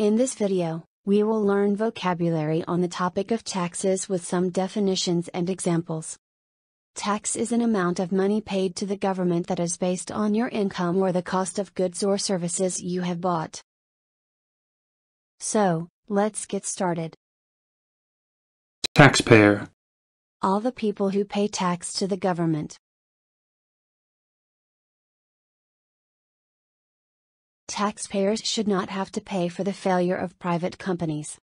In this video, we will learn vocabulary on the topic of taxes with some definitions and examples. Tax is an amount of money paid to the government that is based on your income or the cost of goods or services you have bought. So, let's get started. Taxpayer. All the people who pay tax to the government. Taxpayers should not have to pay for the failure of private companies.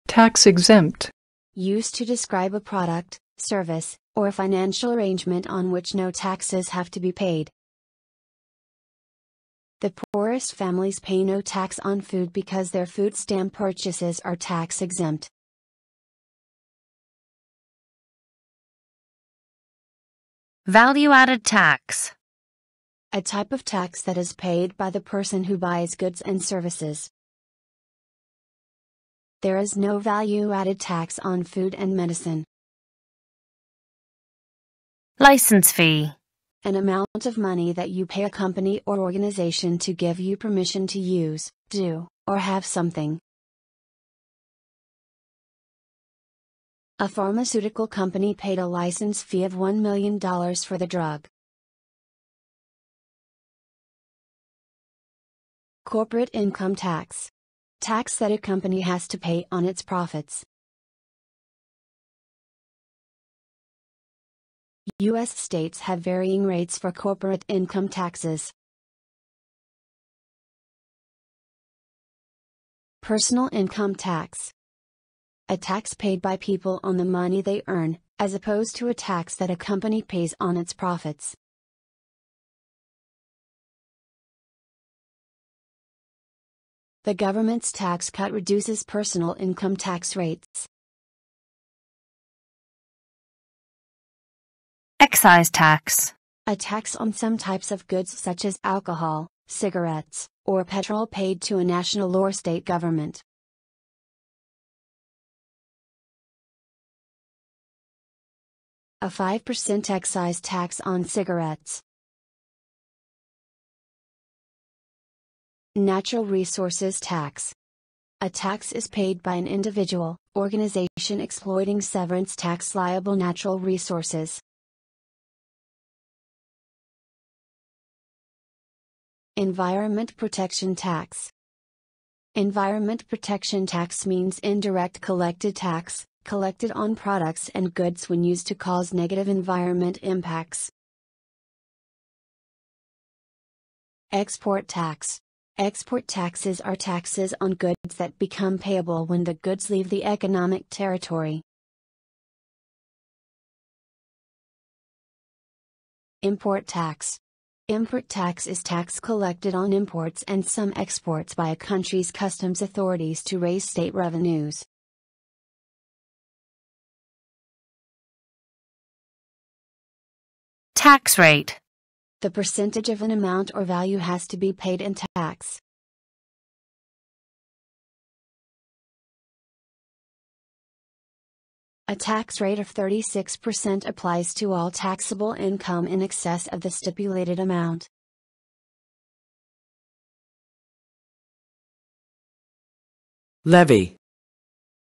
Tax exempt. Used to describe a product, service, or financial arrangement on which no taxes have to be paid. The poorest families pay no tax on food because their food stamp purchases are tax exempt. Value-added tax. A type of tax that is paid by the person who buys goods and services. There is no value-added tax on food and medicine. License fee. An amount of money that you pay a company or organization to give you permission to use, do, or have something. A pharmaceutical company paid a license fee of $1 million for the drug. Corporate income tax. Tax that a company has to pay on its profits. U.S. states have varying rates for corporate income taxes. Personal income tax. A tax paid by people on the money they earn, as opposed to a tax that a company pays on its profits. The government's tax cut reduces personal income tax rates. Excise tax. A tax on some types of goods such as alcohol, cigarettes, or petrol paid to a national or state government. A 5% excise tax on cigarettes. Natural resources tax. A tax is paid by an individual, organization exploiting severance tax liable natural resources. Environment protection tax. Environment protection tax means indirect collected tax, collected on products and goods when used to cause negative environment impacts. Export tax. Export taxes are taxes on goods that become payable when the goods leave the economic territory. Import tax. Import tax is tax collected on imports and some exports by a country's customs authorities to raise state revenues. Tax rate. The percentage of an amount or value has to be paid in tax. A tax rate of 36% applies to all taxable income in excess of the stipulated amount. Levy.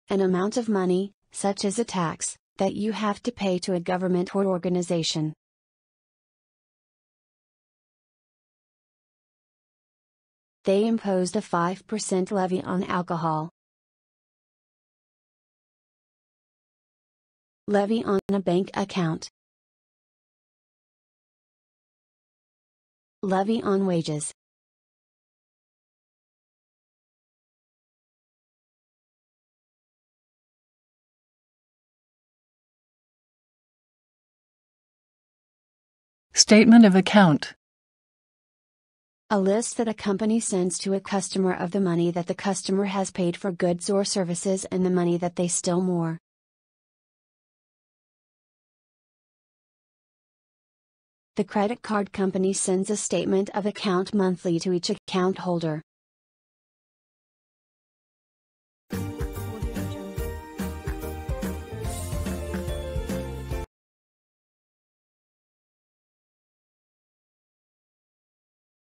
An amount of money, such as a tax, that you have to pay to a government or organization. They imposed a 5% levy on alcohol. Levy on a bank account. Levy on wages. Statement of account. A list that a company sends to a customer of the money that the customer has paid for goods or services and the money that they still more. The credit card company sends a statement of account monthly to each account holder.